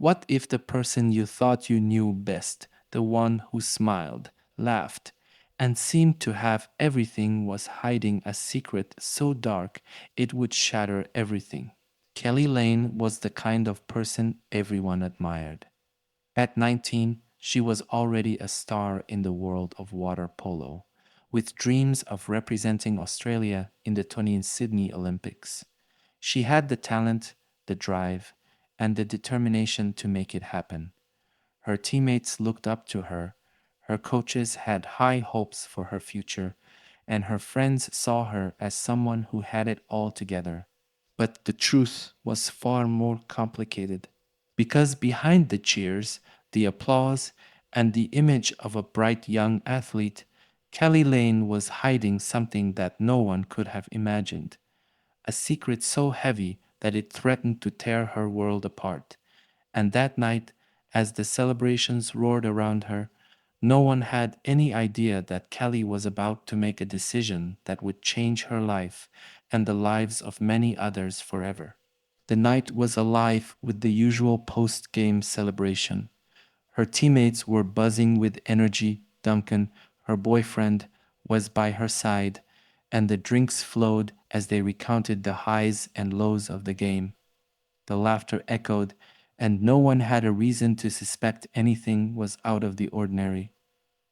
What if the person you thought you knew best, the one who smiled, laughed, and seemed to have everything, was hiding a secret so dark it would shatter everything? Kelly Lane was the kind of person everyone admired. At 19, she was already a star in the world of water polo, with dreams of representing Australia in the 20th Sydney Olympics. She had the talent, the drive, and the determination to make it happen. Her teammates looked up to her, her coaches had high hopes for her future, and her friends saw her as someone who had it all together. But the truth was far more complicated. Because behind the cheers, the applause, and the image of a bright young athlete, Kelly Lane was hiding something that no one could have imagined, a secret so heavy that it threatened to tear her world apart. And that night, as the celebrations roared around her, no one had any idea that Kelly was about to make a decision that would change her life and the lives of many others forever. The night was alive with the usual post game celebration. Her teammates were buzzing with energy. Duncan, her boyfriend, was by her side, and the drinks flowed as they recounted the highs and lows of the game. The laughter echoed, and no one had a reason to suspect anything was out of the ordinary.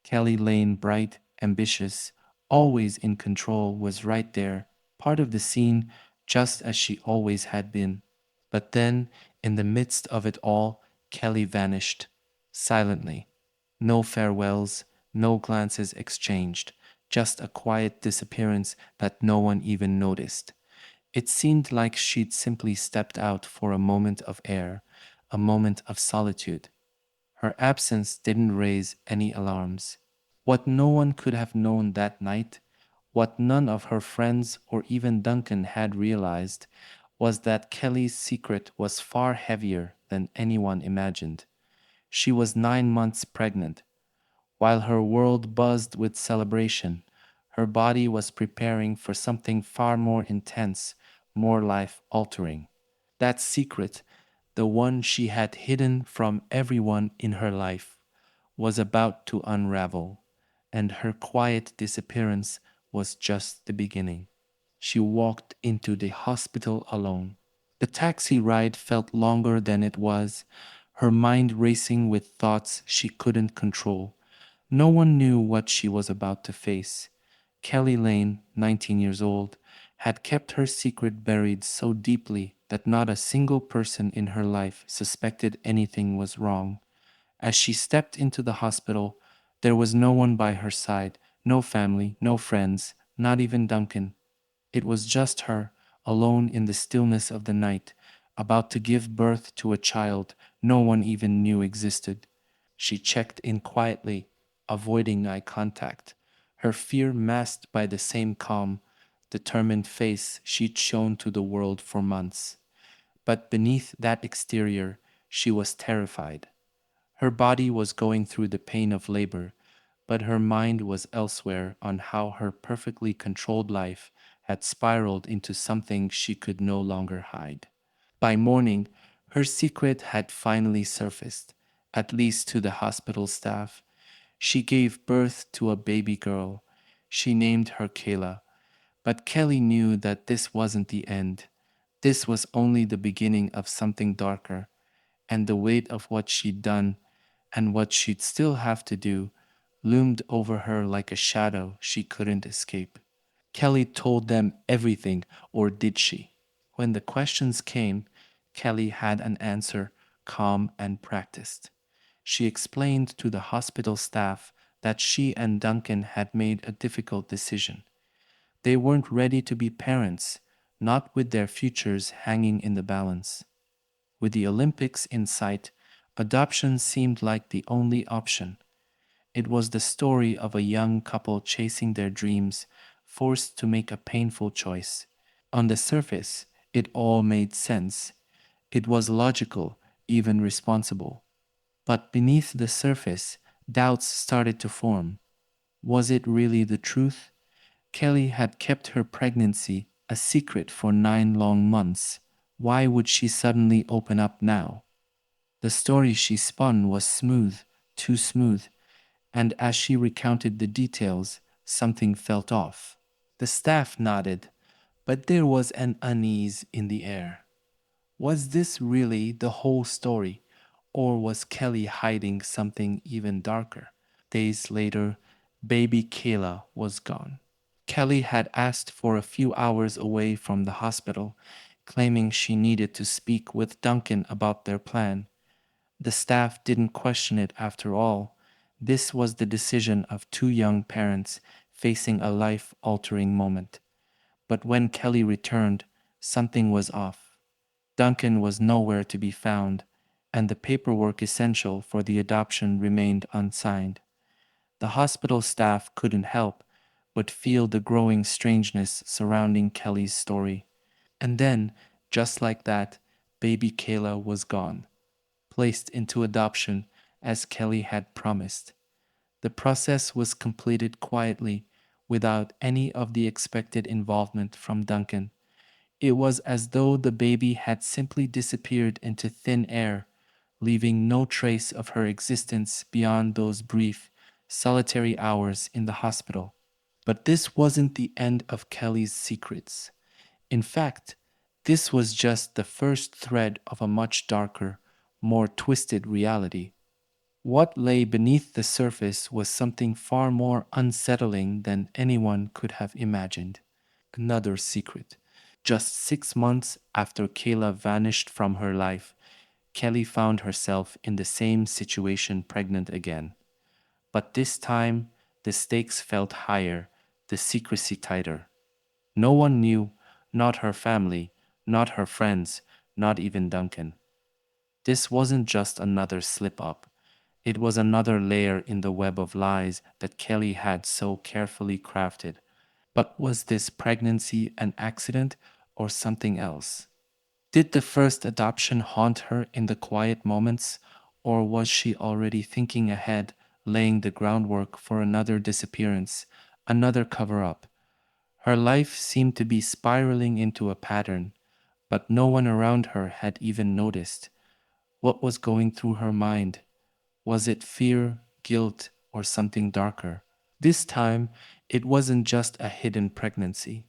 Kelly Lane, bright, ambitious, always in control, was right there, part of the scene, just as she always had been. But then, in the midst of it all, Kelly vanished, silently. No farewells, no glances exchanged, just a quiet disappearance that no one even noticed. It seemed like she'd simply stepped out for a moment of air, a moment of solitude. Her absence didn't raise any alarms. What no one could have known that night, what none of her friends or even Duncan had realized, was that Kelly's secret was far heavier than anyone imagined. She was 9 months pregnant. While her world buzzed with celebration, her body was preparing for something far more intense, more life altering. That secret, the one she had hidden from everyone in her life, was about to unravel, and her quiet disappearance was just the beginning. She walked into the hospital alone. The taxi ride felt longer than it was, her mind racing with thoughts she couldn't control. No one knew what she was about to face. Kelly Lane, 19 years old, had kept her secret buried so deeply that not a single person in her life suspected anything was wrong. As she stepped into the hospital, there was no one by her side, no family, no friends, not even Duncan. It was just her, alone in the stillness of the night, about to give birth to a child no one even knew existed. She checked in quietly, avoiding eye contact, her fear masked by the same calm, determined face she'd shown to the world for months. But beneath that exterior, she was terrified. Her body was going through the pain of labor, but her mind was elsewhere on how her perfectly controlled life had spiraled into something she could no longer hide. By morning, her secret had finally surfaced, at least to the hospital staff. She gave birth to a baby girl. She named her Kayla. But Kelly knew that this wasn't the end. This was only the beginning of something darker, and the weight of what she'd done and what she'd still have to do loomed over her like a shadow she couldn't escape. Kelly told them everything, or did she? When the questions came, Kelly had an answer, calm and practiced. She explained to the hospital staff that she and Duncan had made a difficult decision. They weren't ready to be parents, not with their futures hanging in the balance. With the Olympics in sight, adoption seemed like the only option. It was the story of a young couple chasing their dreams, forced to make a painful choice. On the surface, it all made sense. It was logical, even responsible. But beneath the surface, doubts started to form. Was it really the truth? Kelly had kept her pregnancy a secret for 9 long months. Why would she suddenly open up now? The story she spun was smooth, too smooth, and as she recounted the details, something felt off. The staff nodded, but there was an unease in the air. Was this really the whole story, or was Kelly hiding something even darker? Days later, baby Kayla was gone. Kelly had asked for a few hours away from the hospital, claiming she needed to speak with Duncan about their plan. The staff didn't question it after all. This was the decision of two young parents facing a life altering moment. But when Kelly returned, something was off. Duncan was nowhere to be found, and the paperwork essential for the adoption remained unsigned. The hospital staff couldn't help but feel the growing strangeness surrounding Kelly's story. And then, just like that, baby Kayla was gone, placed into adoption as Kelly had promised. The process was completed quietly, without any of the expected involvement from Duncan. It was as though the baby had simply disappeared into thin air, leaving no trace of her existence beyond those brief, solitary hours in the hospital. But this wasn't the end of Kelly's secrets. In fact, this was just the first thread of a much darker, more twisted reality. What lay beneath the surface was something far more unsettling than anyone could have imagined. Another secret. Just 6 months after Kayla vanished from her life, Kelly found herself in the same situation, pregnant again. But this time, the stakes felt higher, the secrecy tighter. No one knew, not her family, not her friends, not even Duncan. This wasn't just another slip up. It was another layer in the web of lies that Kelly had so carefully crafted. But was this pregnancy an accident or something else? Did the first adoption haunt her in the quiet moments, or was she already thinking ahead, laying the groundwork for another disappearance, another cover up? Her life seemed to be spiraling into a pattern, but no one around her had even noticed. What was going through her mind? Was it fear, guilt, or something darker? This time, it wasn't just a hidden pregnancy.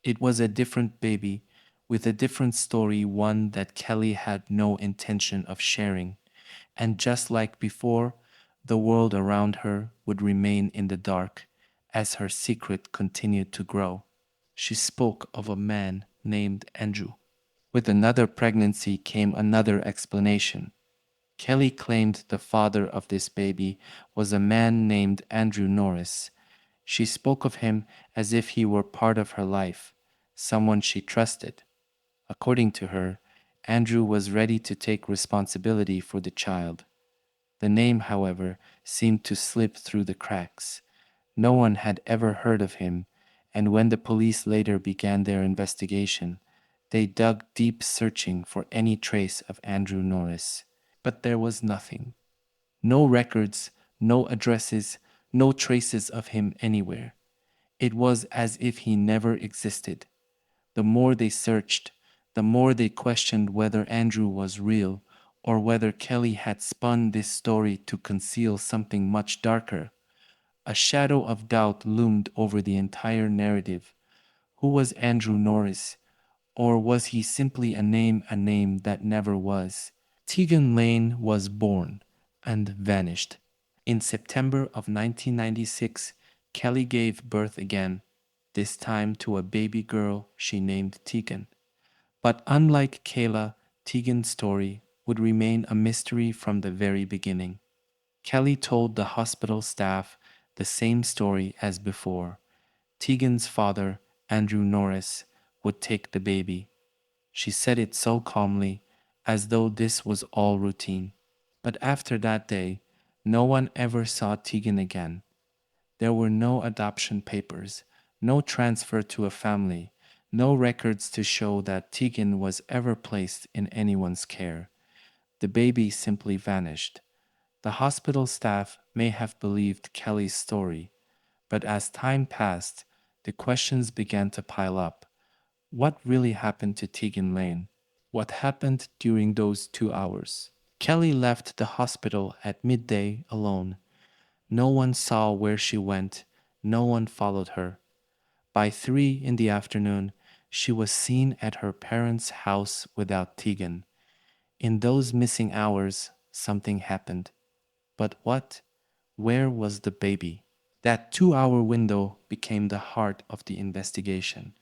It was a different baby with a different story, one that Kelly had no intention of sharing. And just like before, the world around her would remain in the dark as her secret continued to grow. She spoke of a man named Andrew. With another pregnancy came another explanation. Kelly claimed the father of this baby was a man named Andrew Norris. She spoke of him as if he were part of her life, someone she trusted. According to her, Andrew was ready to take responsibility for the child. The name, however, seemed to slip through the cracks. No one had ever heard of him, and when the police later began their investigation, they dug deep searching for any trace of Andrew Norris. But there was nothing. No records, no addresses, no traces of him anywhere. It was as if he never existed. The more they searched, the more they questioned whether Andrew was real or whether Kelly had spun this story to conceal something much darker. A shadow of doubt loomed over the entire narrative. Who was Andrew Norris? Or was he simply a name that never was? Tegan Lane was born and vanished. In September of 1996, Kelly gave birth again, this time to a baby girl she named Tegan. But unlike Kayla, Tegan's story would remain a mystery from the very beginning. Kelly told the hospital staff the same story as before. Tegan's father, Andrew Norris, would take the baby. She said it so calmly, as though this was all routine. But after that day, no one ever saw Tegan again. There were no adoption papers, no transfer to a family, no records to show that Tegan was ever placed in anyone's care. The baby simply vanished. The hospital staff may have believed Kelly's story, but as time passed, the questions began to pile up. What really happened to Tegan Lane? What happened during those 2 hours? Kelly left the hospital at midday alone. No one saw where she went, no one followed her. By 3 in the afternoon, she was seen at her parents' house without Tegan. In those missing hours, something happened. But what? Where was the baby? That 2 hour window became the heart of the investigation.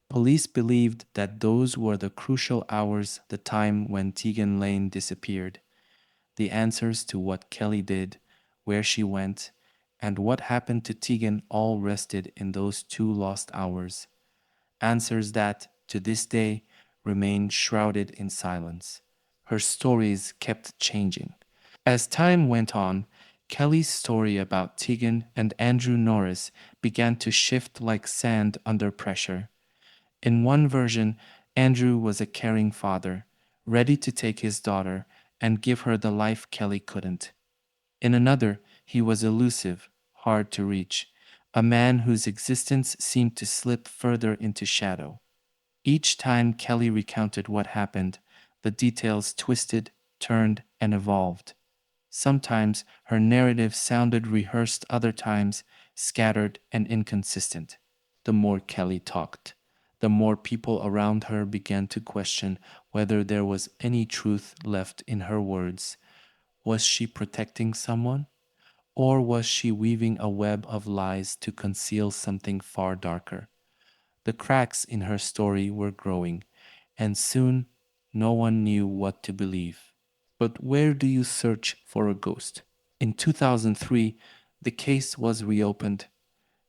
Police believed that those were the crucial hours, the time when Tegan Lane disappeared. The answers to what Kelly did, where she went, and what happened to Tegan all rested in those 2 lost hours. Answers that, to this day, remain shrouded in silence. Her stories kept changing. As time went on, Kelly's story about Tegan and Andrew Norris began to shift like sand under pressure. In one version, Andrew was a caring father, ready to take his daughter and give her the life Kelly couldn't. In another, he was elusive, hard to reach, a man whose existence seemed to slip further into shadow. Each time Kelly recounted what happened, the details twisted, turned, and evolved. Sometimes her narrative sounded rehearsed, other times scattered and inconsistent. The more Kelly talked, the more people around her began to question whether there was any truth left in her words. Was she protecting someone? Or was she weaving a web of lies to conceal something far darker? The cracks in her story were growing, and soon no one knew what to believe. But where do you search for a ghost? In 2003, the case was reopened.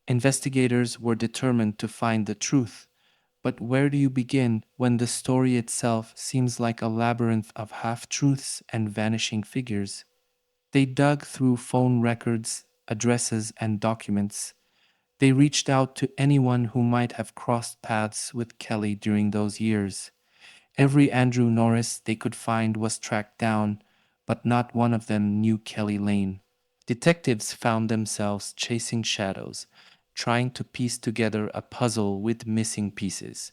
Investigators were determined to find the truth. But where do you begin when the story itself seems like a labyrinth of half truths and vanishing figures? They dug through phone records, addresses, and documents. They reached out to anyone who might have crossed paths with Kelly during those years. Every Andrew Norris they could find was tracked down, but not one of them knew Kelly Lane. Detectives found themselves chasing shadows, trying to piece together a puzzle with missing pieces.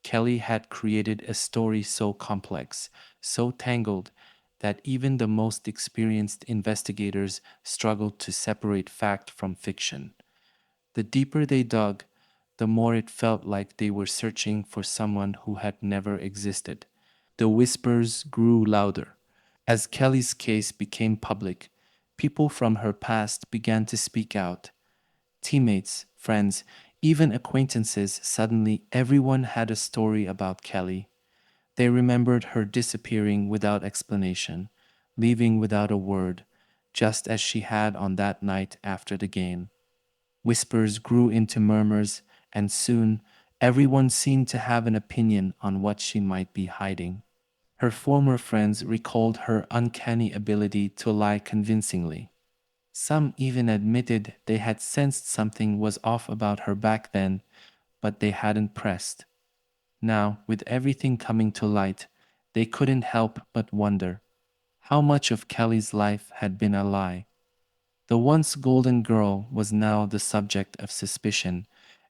Kelly had created a story so complex, so tangled, that even the most experienced investigators struggled to separate fact from fiction. The deeper they dug, the more it felt like they were searching for someone who had never existed. The whispers grew louder. As Kelly's case became public, people from her past began to speak out. Teammates, friends, even acquaintances, suddenly everyone had a story about Kelly. They remembered her disappearing without explanation, leaving without a word, just as she had on that night after the game. Whispers grew into murmurs, and soon everyone seemed to have an opinion on what she might be hiding. Her former friends recalled her uncanny ability to lie convincingly. Some even admitted they had sensed something was off about her back then, but they hadn't pressed. Now, with everything coming to light, they couldn't help but wonder how much of Kelly's life had been a lie. The once golden girl was now the subject of suspicion,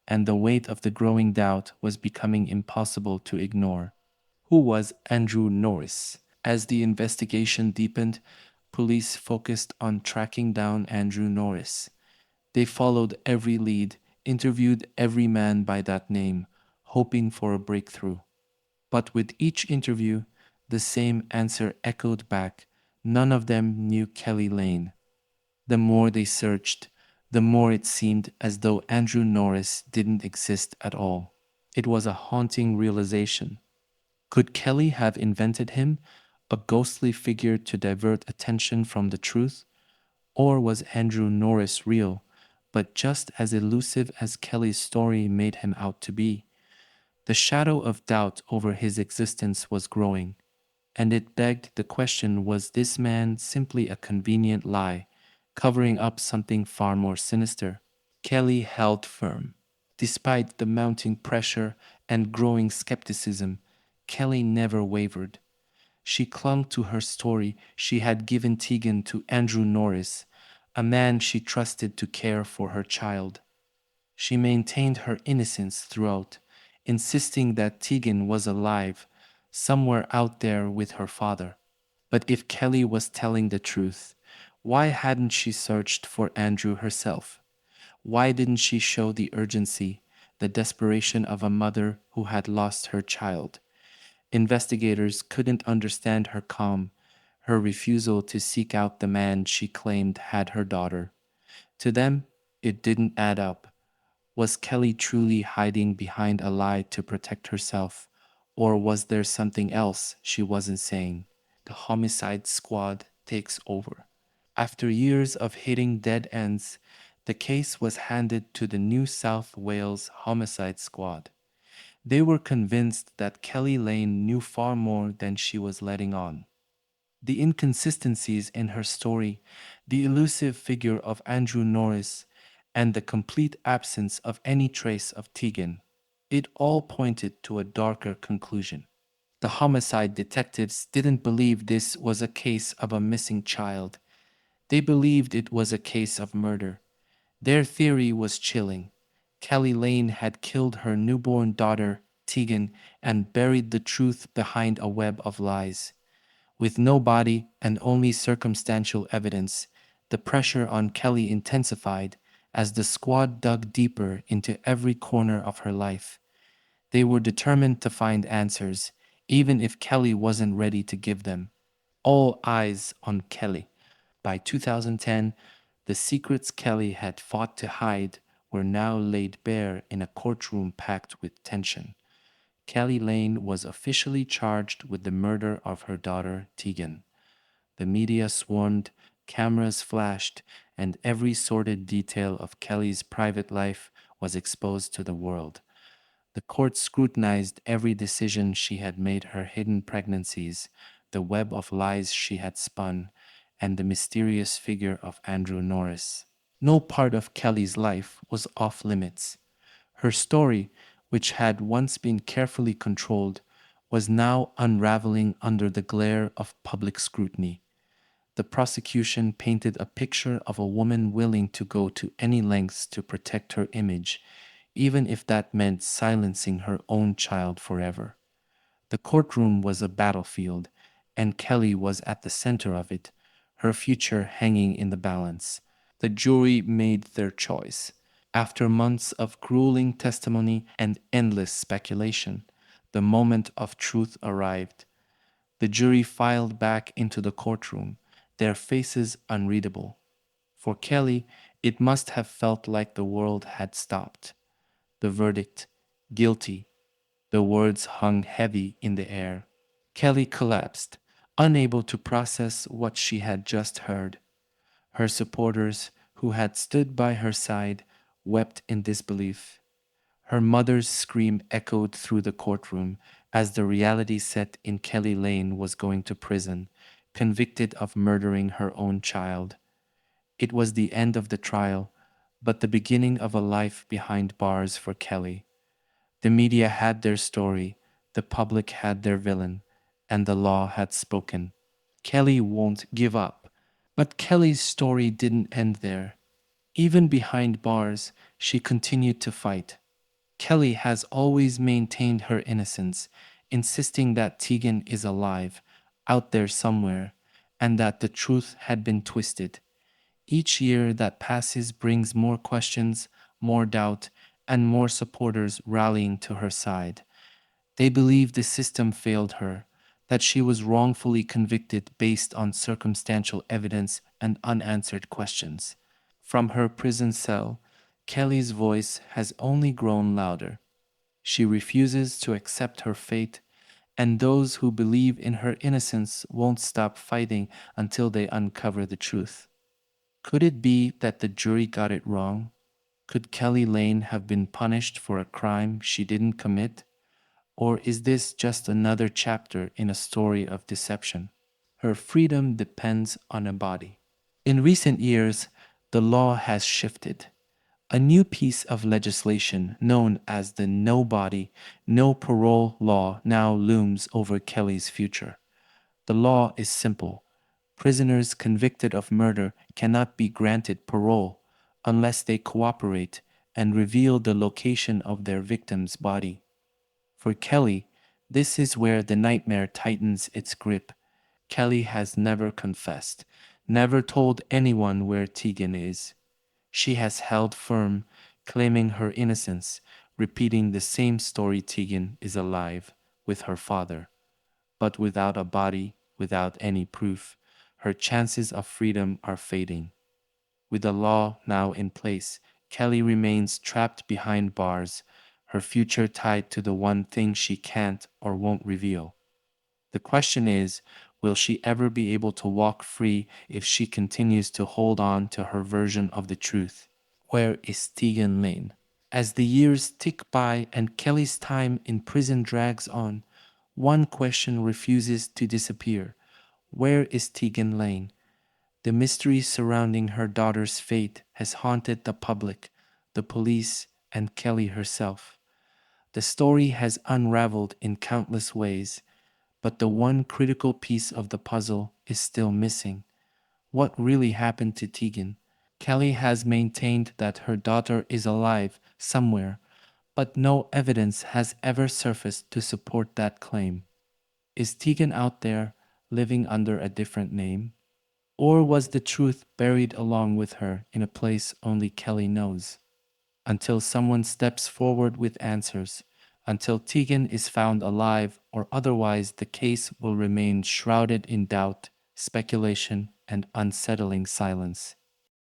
and the weight of the growing doubt was becoming impossible to ignore. Who was Andrew Norris? As the investigation deepened, police focused on tracking down Andrew Norris. They followed every lead, interviewed every man by that name, hoping for a breakthrough. But with each interview, the same answer echoed back. None of them knew Kelly Lane. The more they searched, the more it seemed as though Andrew Norris didn't exist at all. It was a haunting realization. Could Kelly have invented him, a ghostly figure to divert attention from the truth? Or was Andrew Norris real, but just as elusive as Kelly's story made him out to be? The shadow of doubt over his existence was growing, and it begged the question, was this man simply a convenient lie, covering up something far more sinister? Kelly held firm. Despite the mounting pressure and growing skepticism, Kelly never wavered. She clung to her story. She had given Tegan to Andrew Norris, a man she trusted to care for her child. She maintained her innocence throughout, insisting that Tegan was alive, somewhere out there with her father. But if Kelly was telling the truth, why hadn't she searched for Andrew herself? Why didn't she show the urgency, the desperation of a mother who had lost her child? Investigators couldn't understand her calm, her refusal to seek out the man she claimed had her daughter. To them, it didn't add up. Was Kelly truly hiding behind a lie to protect herself? Or was there something else she wasn't saying? The homicide squad takes over. After years of hitting dead ends, the case was handed to the New South Wales Homicide Squad. They were convinced that Kelly Lane knew far more than she was letting on. The inconsistencies in her story, the elusive figure of Andrew Norris, and the complete absence of any trace of Tegan, it all pointed to a darker conclusion. The homicide detectives didn't believe this was a case of a missing child. They believed it was a case of murder. Their theory was chilling. Kelly Lane had killed her newborn daughter, Tegan, and buried the truth behind a web of lies. With no body and only circumstantial evidence, the pressure on Kelly intensified as the squad dug deeper into every corner of her life. They were determined to find answers, even if Kelly wasn't ready to give them. All eyes on Kelly. By 2010, the secrets Kelly had fought to hide were now laid bare in a courtroom packed with tension. Kelly Lane was officially charged with the murder of her daughter, Tegan. The media swarmed, cameras flashed, and every sordid detail of Kelly's private life was exposed to the world. The court scrutinized every decision she had made, her hidden pregnancies, the web of lies she had spun, and the mysterious figure of Andrew Norris. No part of Kelly's life was off limits. Her story, which had once been carefully controlled, was now unraveling under the glare of public scrutiny. The prosecution painted a picture of a woman willing to go to any lengths to protect her image, even if that meant silencing her own child forever. The courtroom was a battlefield, and Kelly was at the center of it, her future hanging in the balance. The jury made their choice. After months of grueling testimony and endless speculation, the moment of truth arrived. The jury filed back into the courtroom, their faces unreadable. For Kelly, it must have felt like the world had stopped. The verdict, guilty, the words hung heavy in the air. Kelly collapsed, unable to process what she had just heard. Her supporters, who had stood by her side, wept in disbelief. Her mother's scream echoed through the courtroom as the reality set in Kelly Lane was going to prison, convicted of murdering her own child. It was the end of the trial, but the beginning of a life behind bars for Kelly. The media had their story, the public had their villain, and the law had spoken. Kelly won't give up. But Kelly's story didn't end there. Even behind bars, she continued to fight. Kelly has always maintained her innocence, insisting that Tegan is alive, out there somewhere, and that the truth had been twisted. Each year that passes brings more questions, more doubt, and more supporters rallying to her side. They believe the system failed her, that she was wrongfully convicted based on circumstantial evidence and unanswered questions. From her prison cell, Kelly's voice has only grown louder. She refuses to accept her fate, and those who believe in her innocence won't stop fighting until they uncover the truth. Could it be that the jury got it wrong? Could Kelly Lane have been punished for a crime she didn't commit? Or is this just another chapter in a story of deception? Her freedom depends on a body. In recent years, the law has shifted. A new piece of legislation known as the No Body, No Parole law now looms over Kelly's future. The law is simple. Prisoners convicted of murder cannot be granted parole unless they cooperate and reveal the location of their victim's body. For Kelly, this is where the nightmare tightens its grip. Kelly has never confessed, never told anyone where Tegan is. She has held firm, claiming her innocence, repeating the same story: Tegan is alive with her father. But without a body, without any proof, her chances of freedom are fading. With the law now in place, Kelly remains trapped behind bars, her future tied to the one thing she can't or won't reveal. The question is, will she ever be able to walk free if she continues to hold on to her version of the truth? Where is Tegan Lane? As the years tick by and Kelly's time in prison drags on, one question refuses to disappear. Where is Tegan Lane? The mystery surrounding her daughter's fate has haunted the public, the police, and Kelly herself. The story has unraveled in countless ways, but the one critical piece of the puzzle is still missing. What really happened to Tegan? Kelly has maintained that her daughter is alive somewhere, but no evidence has ever surfaced to support that claim. Is Tegan out there, living under a different name? Or was the truth buried along with her in a place only Kelly knows? Until someone steps forward with answers, until Tegan is found alive or otherwise, the case will remain shrouded in doubt, speculation, and unsettling silence.